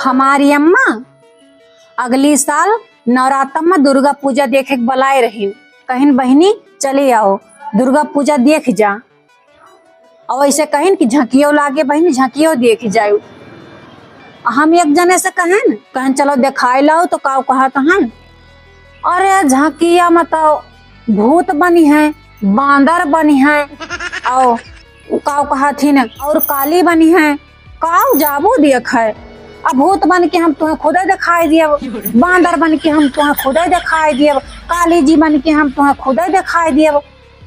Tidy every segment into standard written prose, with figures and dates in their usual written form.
हमारी अम्मा अगली साल नवरात्र में दुर्गा पूजा देखे के बुलाए रही। कहिन बहनी चले आओ दुर्गा पूजा देख जा। और ऐसे कहिन कि झकियो लागे बहनी झकियो देख जाओ। हम एक जने से कहन चलो दिखाई लाओ तो का कहत हन अरे झकिया मतलब भूत बनी है, बांदर बनी है और का कहथिन और काली बनी है। काऊ जाबू देख है। अब भूत बन के हम तुम्हें खुदे दिखाई दियब, बांदर बन के हम तुम्हें खुदे दिखाई दियब, काली जी बन के हम तुम्हें खुदे दिखाई दियब।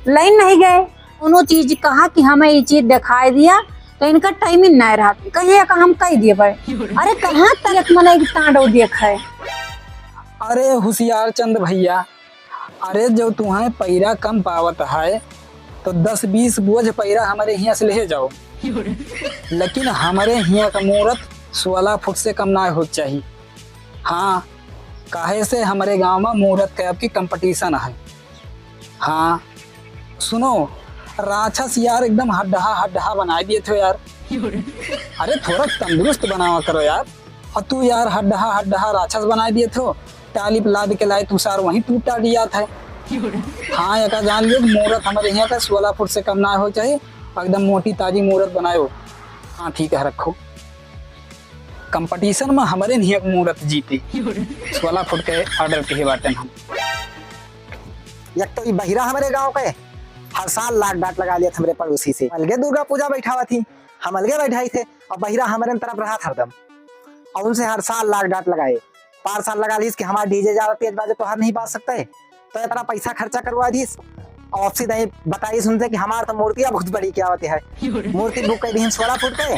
लाइन नहीं गए दोनों चीज कहा कि हमें ये चीज दिखाई दिया तो इनका टाइमिंग नहीं रहा कहिए का हम कह दिए भाई। अरे कहाँ तक मन तांडव देख है। अरे होशियार चंद भैया, अरे जो तुम्हें पैरा कम पावत है तो 10-20 बोझ पैरा हमारे यहाँ से ले जाओ, लेकिन हमारे यहाँ का मुहूर्त 16 फुट से कम ना हो चाहिए। हाँ, काहे से हमारे गांव में मुहूर्त का आपकी कंपटीशन है। हाँ सुनो, राक्षस यार एकदम हड्डा बना दिए थे यार। अरे थोड़ा तंदुरुस्त बनावा करो यार। और तू यार हड्डा राक्षस बना दिए थे। टाली लाद के लाए तू सार वहीं टूटा दिया था। हाँ एक जान लियो मुहूर्त हमारे यहाँ का 16 फुट से कम ना हो चाहिए। एकदम मोटी ताजी मुहूर्त बनायो। हाँ ठीक है रखो। कंपटीशन में हमारे नहीं मुहूर्त जीती 16 फुट के ऑर्डर के बाटे हम। एक तो बहिरा हमारे गांव के हर साल लाख डांट लगा लिया हमारे पड़ोसी से। अलगे दुर्गा पूजा बैठावा थी, हम अलगे बैठाई थे और बहिरा हमारे तरफ रहा था हरदम। और उनसे हर साल लाख डांट लगाए। 5 साल लगा ली कि हमारा डीजे ज्यादा तेज बाजे तो हर नहीं बाज सकता है, तो इतना पैसा खर्चा करवा दी। और सीधा ही बताइए सुनते कि हमारा तो मूर्तियां बहुत बड़ी क्या होती है। मूर्ति बुक कर दी 16 फुट पे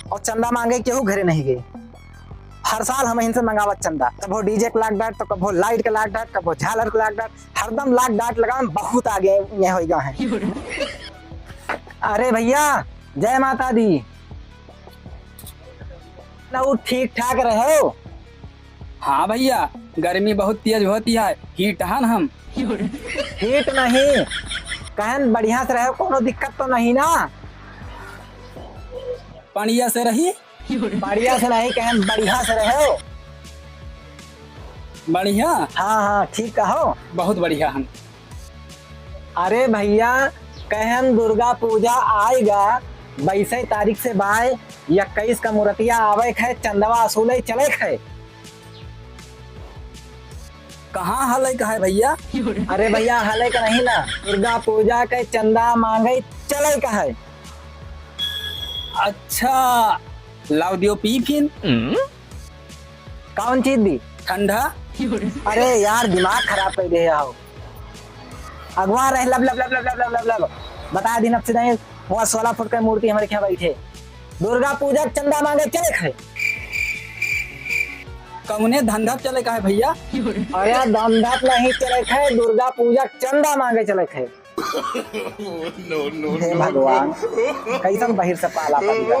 और चंदा मांगे केहू घरे नहीं गए। हर साल हम इनसे मंगावत चंदा, कबो डीजे के लाख डांट तो कबो लाइट के लाख डांट, कबो झालर के लाख डांट, हरदम लाख डांट लगा बहुत आगे हो है। अरे भैया जय माता दी, ना ठीक ठाक रहे हो? हाँ भैया, गर्मी बहुत तेज होती है, हीट हन हम। हीट नहीं कहन बढ़िया से रहे, कोनो दिक्कत तो नहीं ना? बढ़िया से रही। बढ़िया से नहीं कहन बढ़िया से रहे हो। बढ़िया? हाँ ठीक कहो। बहुत बढ़िया हम। अरे भैया कहन दुर्गा पूजा आएगा 22 तारीख से बाय 21 का मूर्तिया आवे है, चंदवा असूले चले है। कहाँ हल का है भैया? अरे भैया हले का नहीं ना, दुर्गा पूजा के चंदा मांगे चले का है। अच्छा लाओ दियो पी फिर। कौन चीज दी? ठंडा। अरे यार दिमाग खराब कर दे आओ। अगवा रहे लब लब लब लब लब लब लब लब बता दिन अब से नहीं वहाँ 16 फुट का मूर्ति हमारे क्या बैठे। दुर्गा पूजा चंदा मांगे चले खाए। कौने धंधा चले का है भैया? अरे धंधा नहीं चले खाए, दुर्गा पूजा चंदा मांगे चले खाए। हे भगवान कैसन बहिर से पाला पड़ेगा।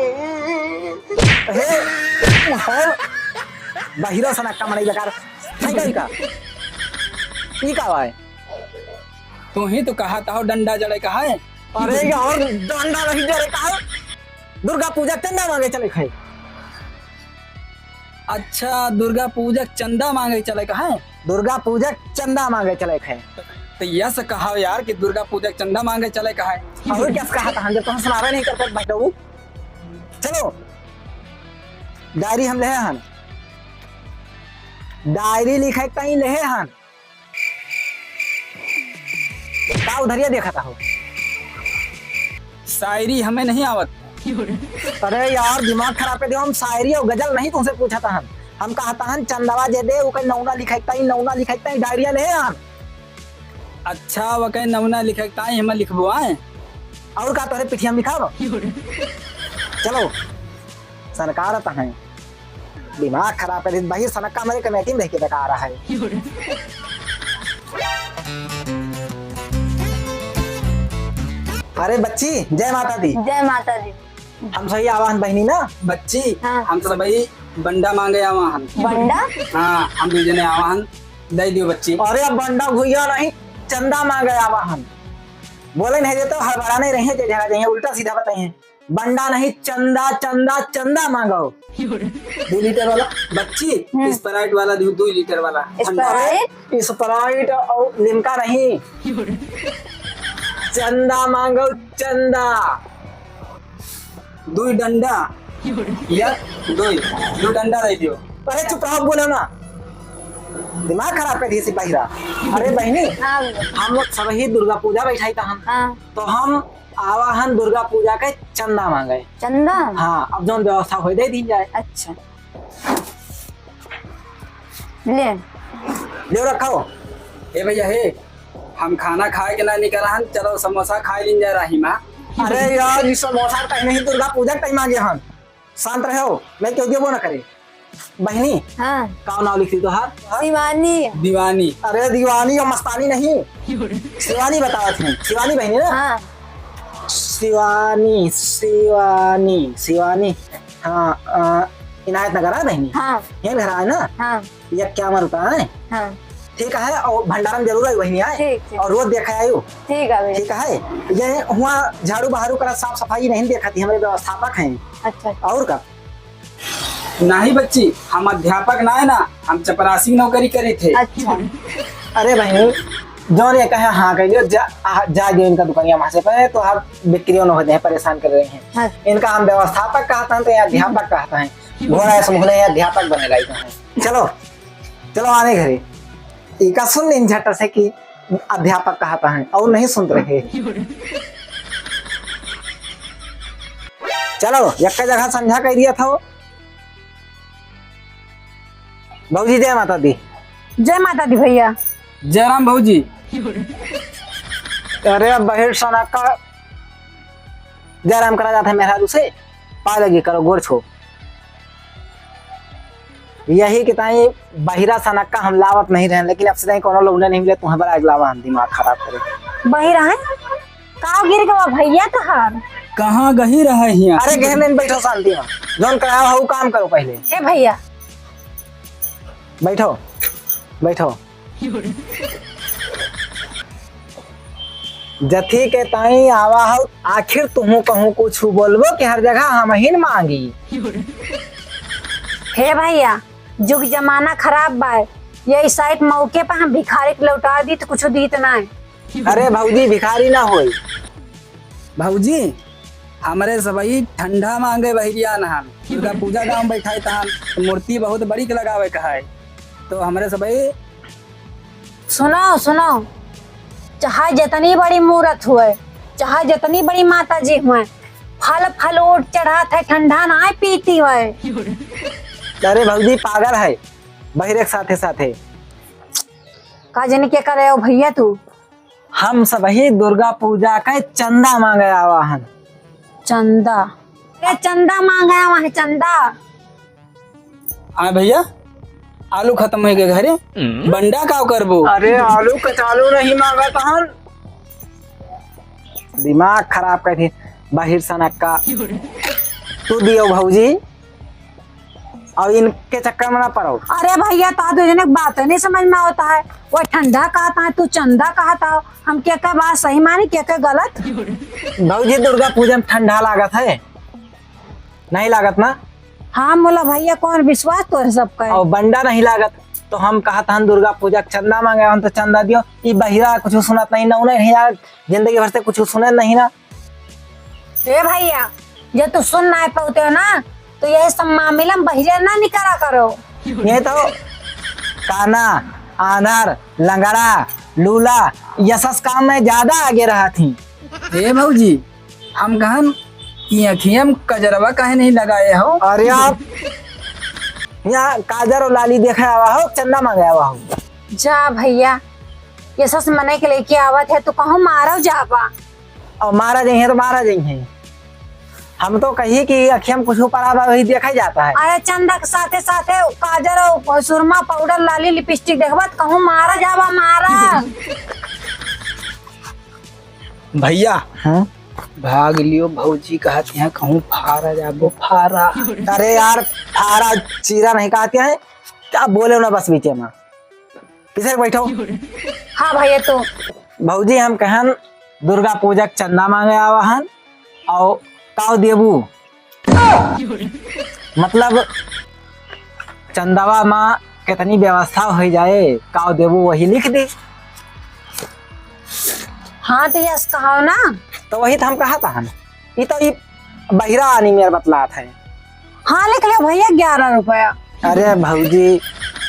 बहिरो से नक्का मनाई लगा का ये का है? तू ही तो कहा था डंडा जड़े का है। अरे यार डंडा नहीं जड़े का है, दुर्गा पूजा चंदा मांगे चले खाए। अच्छा दुर्गा पूजा चंदा मांगे चले का है? दुर्गा पूजा चंदा मांगे चले खाए। तो यह से कहा यार कि दुर्गा पूजा चंदा मांगे चले का है। और क्या कहा था हम जब तुम सुनावे नहीं करते बैठो। चलो डायरी हम ले हन, डायरी लिखे कहीं ले हन का उधरिया देखा था हो। शायरी हमें नहीं आवत। अरे यार दिमाग खराब कर दियो। हम शायरी और गजल नहीं तुमसे पूछा था। हम कहता हन चंदवा जे दे ओके नौना लिखाइता ही नौना लिखाइता ही डायरिया ले हन। अच्छा वो कहीं नमूना लिखता है हमें लिखबो आए और का तोरे पिठिया लिखाओ। चलो सरकार आता है दिमाग खराब कर बाहर सनक का मेरे कमेटी में रह के बता रहा है। अरे बच्ची जय माता दी। जय माता दी। हम सही आवाहन बहनी ना बच्ची। हाँ। हम सब भाई बंडा मांगे आवाहन। बंडा? हाँ हम दूजे ने आवाहन दे दियो बच्ची। अरे अब बंडा भुइया नहीं चंदा मांगे आवाहन बोले नहीं देते हड़बड़ा नहीं रहे, उल्टा सीधा बताइए। बंडा नहीं चंदा चंदा चंदा मांगो। 2 लीटर वाला बच्ची, स्प्राइट वाला 2 लीटर वाला ठंडा। स्प्राइट स्प्राइट और लिमका नहीं, चंदा मांगो चंदा। 2 डंडा या 2 डंडा दे दियो। अरे चुप रहो, बोलो ना, दिमाग खराब कर दिए बहिरा। अरे बहनी, हाँ हम लोग सब ही दुर्गा पूजा बैठाई था हम, हाँ तो हम आवाहन दुर्गा पूजा के चंदा मांगे। चंदा। हाँ, अब जो व्यवस्था हो दे दी जाए। अच्छा ले ले रखो। ए भैया हे, हम खाना खाए के ना निकल हन, चलो समोसा खाए लिन जा रही माँ। अरे यार, ये समोसा टाइम नहीं, दुर्गा पूजा टाइम आ गया हम। शांत रहो, मैं क्यों वो ना करे। बहनी, हाँ का नाम लिख दी तो हार? शिवानी। दीवानी। अरे दीवानी और मस्तानी नहीं, शिवानी बतावा थी। शिवानी बहनी ना? हाँ शिवानी शिवानी शिवानी। हाँ, इनायत नगर है बहनी। हाँ ये घर है ना? हाँ ये क्या मरता है? हाँ ठीक है, और भंडारन जरूर आई बहनी आए, ठीक ठीक और रोज देखा आयु। ठीक है भैया। ठीक है, ये हुआ झाड़ू बहारू करा, साफ सफाई नहीं देखा थी, हमारे व्यवस्थापक हैं। अच्छा और का नहीं बच्ची, हम अध्यापक ना है ना, हम चपरासी नौकरी करे थे। अच्छा अरे बहनी, जो ने कहा हाँ कह लियो, जा दियो इनका दुकानिया वहां से पे, तो आप बिक्रियों न हो जाए, परेशान कर रहे हैं। हाँ इनका हम व्यवस्थापक कहते हैं तो यहाँ अध्यापक कहते हैं, घोड़ा समूह यहाँ अध्यापक बने लायक हैं। चलो चलो आने घरे, इका सुन इन झट से कि अध्यापक कहता है, और नहीं सुन रहे। चलो एक जगह समझा कर दिया था वो। भाजी जय माता दी। जय माता दी भैया। जयराम भाजी। अरे अब बहिर सोना का जयराम करा जाता है मेहरारू से, पा लगी करो गोर छो। यही कि ताई बहिरा सनक का हम लावत नहीं रहे, लेकिन अब से कोनो लोग नहीं मिले, तुम्हें बड़ा लावा हम दिमाग खराब करे। बहिरा है का गिर गवा भैया तहार। कहाँ गही रहा है यहाँ? अरे गहने में बैठो शांति में, जोन कराया हो काम करो पहले। हे भैया बैठो बैठो। जथी के ताई आवा हो, आखिर तुम कहूँ कुछ बोलबो कि हर जगह हम ही न मांगी। हे भैया, जुग जमाना खराब बा, ये साइड मौके पर हम भिखारी के लौटा दी तो कुछ दीत ना है। अरे भौजी भिखारी ना होई। भाजी हमारे सबई ठंडा मांगे बहिरिया नहान, दुर्गा पूजा गाँव बैठाए तहान, तो मूर्ति बहुत बड़ी के लगावे कहा है, तो हमारे सबई सुनो सुनो, चाहे जितनी बड़ी मूर्त हुए, चाहे जितनी बड़ी माता जी हुए, फल फल उठ चढ़ात है, ठंडा ना पीती हुए। अरे भौजी पागल है, बहिरे साथे साथे का जन के करे हो भैया तू? हम सब ही दुर्गा पूजा का चंदा मांगे आवाहन। चंदा? अरे चंदा मांगा वहाँ चंदा। हाँ भैया, आलू खत्म हो गए घरे, बंडा का करबो? अरे आलू कचालू नहीं मांगा तहन, दिमाग खराब कर दी बाहिर सनक का। तू दियो भौजी, और इनके चक्कर में ना पड़ो। अरे भैया ता तुझे बात नहीं समझ में आता है, वो ठंडा कहता है, तू चंदा कहता हो, हम क्या क्या बात सही मानी क्या क्या गलत? भौजी दुर्गा पूजा में ठंडा लागत है, नहीं लागत ना? हाँ मोला भैया, कौन विश्वास तो सबका है। और बंडा नहीं लागत, तो हम कहता हन दुर्गा पूजा चंदा मांगे, हम तो चंदा दियो। ये बहिरा कुछ सुनत नहीं ना, उन्हें नहीं यार, जिंदगी भर से कुछ सुने नहीं ना। ए भैया, जो तू सुन ना पाते हो ना, तो यह सब मामला में बहिरा ना निकाला करो। ये तो काना, आंधर, लंगड़ा, लूला, यशस काम में ज्यादा आगे रहा थी। हे भाजी, हम कहन कि अखियां कजरवा काहे नहीं लगाए हो? अरे आप यहाँ काजर और लाली देखे आवा हो, चंदा मांगे आवा हो। जा भैया, ये सस मने के लेके आवत है, तो कहूँ मारो जाबा। और मारा जाइए तो मारा जाइए, हम तो कही कि अखियां में कुछ पड़ा बा वही देखा जाता है। अरे चंदा के साथे साथे काजर और सुरमा पाउडर लाली लिपस्टिक देखबा तो कहूँ मारा जाबा, मारा। भैया हाँ? भाग लियो, भौजी कहती हैं कहूँ फारा जाबो फारा। अरे यार, फारा चीरा नहीं कहते हैं, क्या बोले ना बस बीचे में। पीछे बैठो। हाँ भैया, तो भौजी हम कहन दुर्गा पूजा के चंदा मांगे आवाहन, और काव देबू मतलब चंदावा माँ कितनी व्यवस्था हो जाए का देवो वही लिख दे। हाँ तो यस कहो ना। तो वही तो हम कहा था हम ये तो ये बहिरा आनी मेरा बतलात है। हाँ लिख लो भैया 11 रुपया। अरे भौजी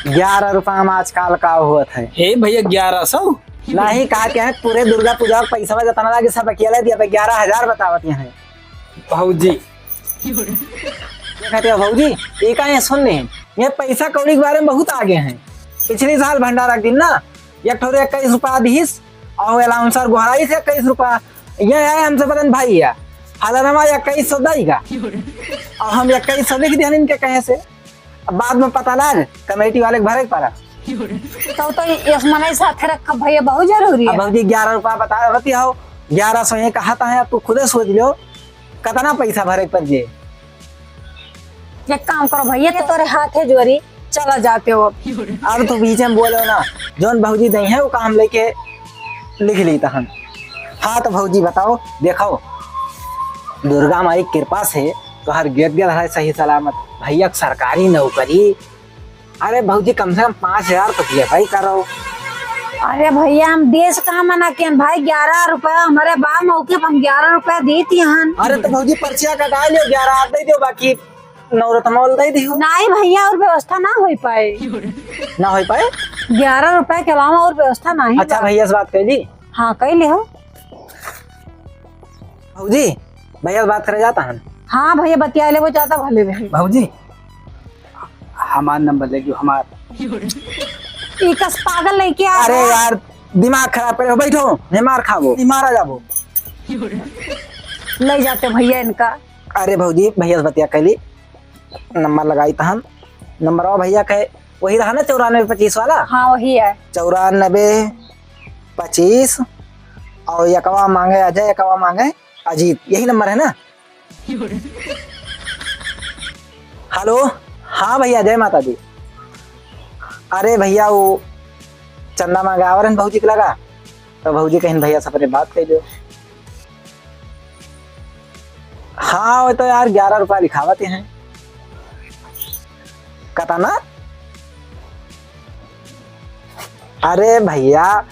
11 रुपया में आजकल का हुआ है। हे भैया 1100। नहीं कहा क्या है पूरे दुर्गा पूजा का पैसा जतना लगे सब अकेले दिया 11,000 बतावत हैं भौजी ये कहते हैं भौजी ये कहे सुन नहीं ये पैसा कौड़ी के बारे में बहुत आगे हैं। पिछले साल भंडारा के दिन ना एक ठोरे 21 रुपया दीस और अलाउंसर गुहराई से 21 रुपया ये है हमसे बदन भाई है हालांकि 2100 देगा और हम 2100 लिख दिया इनके कहे से। अब बाद में पता लग कमेटी वाले के भरे पड़ा तो यस मने साथ रखा भैया बहुत जरूरी अब है। भौजी 11 रुपया बता रही हो 1100 ये कहता है अब तू खुदे सोच लो कितना पैसा भरे पर जे। एक काम करो भैया तो तोरे हाथ है जोरी चला जाते हो अब तो बीच में बोलो ना जोन भौजी नहीं है वो काम लेके लिख ली था हम। हाँ तो भौजी बताओ देखो दुर्गा माई की कृपा से तो हर गेट गया है सही सलामत भैया सरकारी नौकरी। अरे भौजी कम से कम 5,000 तो दिए भाई करो। अरे भैया हम देश कहाँ मना के भाई 11 रुपया हमारे बा मौके पर हम 11 रुपया देती हन। अरे तो भौजी पर्चिया कटा लियो 11 आप दे दियो बाकी नौरतमोल दे दियो। नहीं भैया और व्यवस्था ना हो पाए ना हो पाए 11 रुपया के अलावा और व्यवस्था नहीं। अच्छा भैया से बात कर ली। हाँ कही ले हो भौजी भैया से बात करे जाता है। हाँ भैया बतिया ले वो ज्यादा भले रहे। भौजी हमार नंबर ले लियो हमार। इकस पागल लेके आ अरे यार दिमाग खराब करे बैठो नहीं मार खाबो नहीं मारा जाबो ले जाते भैया इनका। अरे भौजी भैया से बतिया कैली नंबर लगाई तहन नंबर और भैया कहे वही रहा ना 9425 वाला। हाँ वही है 9425 और यकवा मांगे अजय यकवा मांगे अजीत यही नंबर है ना। हेलो हाँ भैया जय माता दी। अरे भैया वो चंदा मांगावर है भौजी के लगा तो भौजी कहीं भैया से अपने बात कर दो। हाँ वो तो यार 11 रुपया लिखावते हैं कतना। अरे भैया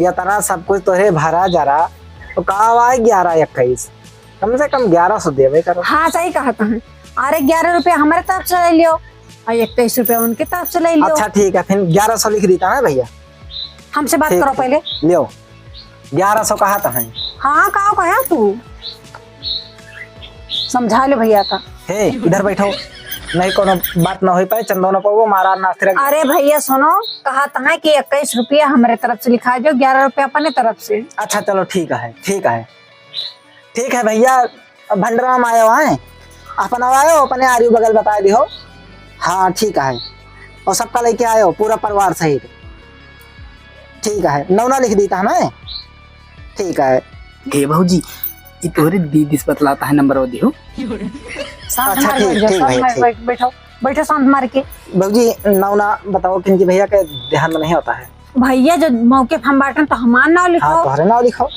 ये तना सब कुछ तोहे भरा जरा तो कहा 11-21 कम से कम 1100 देवे करो। हाँ सही कहा था। अरे 11 रुपया हमारे तरफ से ले लियो और 21 रुपया उनके तरफ से ले लियो। अच्छा ठीक है फिर 1100 लिख देता है भैया। हमसे बात ठीक करो है। पहले। लियो 1100 कहा था है। हाँ कहा कहा तू समझा ले भैया का। हे इधर बैठो नहीं कोनो बात ना हो पाए चंदो न पाओ मारा नास्ते रख। अरे भैया सुनो कहा था कि 21 रुपया हमारे तरफ से लिखा दो 11 रुपया अपने तरफ से। अच्छा चलो ठीक है भैया भंडरा में आयो है अपन आयो अपने आर्यू बगल बता दियो। हाँ ठीक है और सबका लेके आयो पूरा परिवार सहित। ठीक है नौना लिख देता मैं। ठीक है हे भौजी ये तोरे दीदी से बतलाता है नंबर वो दियो। शांत अच्छा, मार ठीक, बैठ जाओ, ठीक शांत भाई, मार ठीक। बैठो बैठो शांत मार के। भौजी नौना बताओ किनकी भैया के ध्यान में नहीं होता है। भैया जो मौके पर हम बांटन तो हमार नाम हाँ लिखो। तुम्हारे नाम लिखो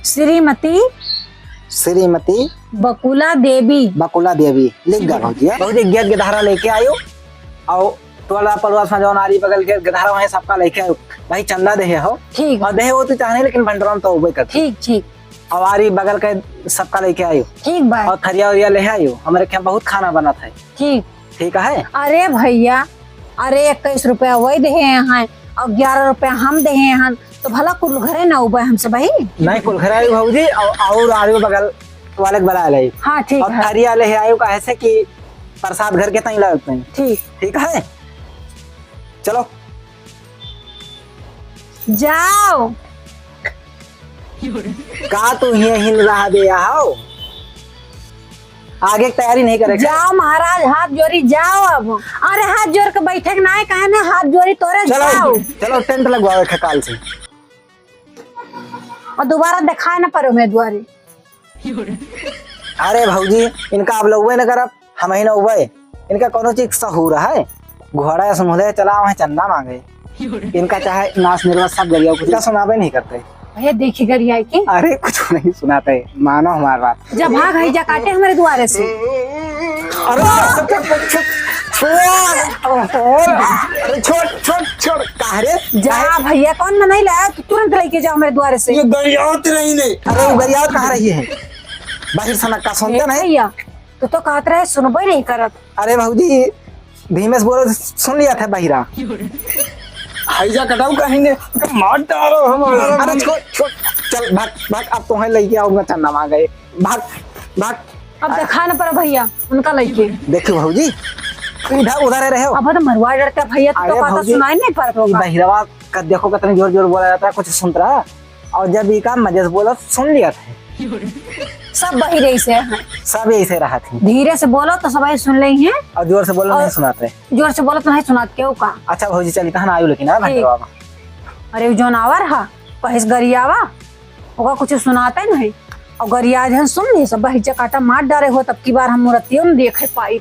श्रीमती श्रीमती बकुला देवी। बकुला देवी लिख दो भौजी। भौजी गेट के धारा लेके आयो और टोला पड़ोस में जो नारी बगल के गधारा वहीं सबका लेके आयो भाई चंदा दे हो। ठीक और दे वो तो चाहने लेकिन भंडरा में तो वो करते ठीक ठीक और आरी बगल के सबका लेके आयो ठीक भाई और थरिया उरिया ले आयो हमारे यहाँ बहुत खाना बना था। ठीक। ठीक है अरे भैया अरे 21 रुपया वही दे हैं और 11 रुपया हम दे हैं तो भला कुल घरे ना उबे हमसे भाई। नहीं कुल घर आयो भौजी और आरियो बगल वाले के बला ले हाँ ठीक और है थरिया ले आयो का ऐसे कि प्रसाद घर के तई लगते हैं। ठीक। ठीक है चलो जाओ का तू ये हिल रहा दे आओ आगे की तैयारी नहीं करेगा। जाओ महाराज हाथ जोड़ी जाओ अब। अरे हाथ जोड़ के बैठे नहीं कहे ना हाथ जोड़ी तोरे जाओ चलो चलो टेंट लगवाओ खकाल से और दोबारा दिखाए ना पर उम्मीदवारी। अरे भौजी इनका अब लोग न करब हम ही न उबे इनका कोनो चीज सहूर है घोड़ा या समुदाय चला वहाँ चंदा मांगे इनका चाहे नाच निर्वाच सब गरिया कुछ सुनाबे नहीं करते। भैया देखी गरी आई की अरे कुछ नहीं सुनाते मानो हमारी बात। जब भाग है जा काटे हमारे द्वारे से। अरे छोड़ छोड़ छोड़ कहा रे जा भैया, कौन ना नहीं लाया तो तुरंत लेके जाओ मेरे द्वार से। ये गरियात नहीं नहीं। अरे वो गरियात कहाँ रही है? बाहर सनक का सुनते नहीं? भैया तू तो कहते रहे सुनबो ही नहीं करत। अरे भाऊजी धीमे से बोलो, सुन लिया था बहिरा। हैजा कटाऊ कहीं ने मार डालो हमारा। अरे छोड़ छोड़, चल भाग भाग, अब तुम्हें लेके आऊंगा, चन्ना मांग गए, भाग भाग। अब देखा न पर भैया उनका लेके। देखो भाऊजी इधर उधर रहे हो। अब तो मरवा डरता भैया, तू तो अरे कहता भाऊजी, सुनाई नहीं पड़त ये होगा। बहिरवा का देखो कितने जोर जोर बोला जाता है, कुछ सुनता रहा। और जब ये काम मजे से बोला सुन लिया था। सब बहिरे से हैं। सब ऐसे रहा थी। धीरे से बोलो तो सब सुन रही हैं, और जोर से बोलो नहीं सुनाते। जोर से बोलो तो नहीं सुनात क्यों का। अच्छा भाऊजी चली कहाँ आयु, लेकिन ना ठीक। बाबा अरे वो जोन आवर हा कहिस गरियावा, ओका कुछ सुनाते नहीं। और गरिया जन सुन ली सब बहिजा काटा मार डारे हो, तब की बार हम मूर्तियों में देखे पाई।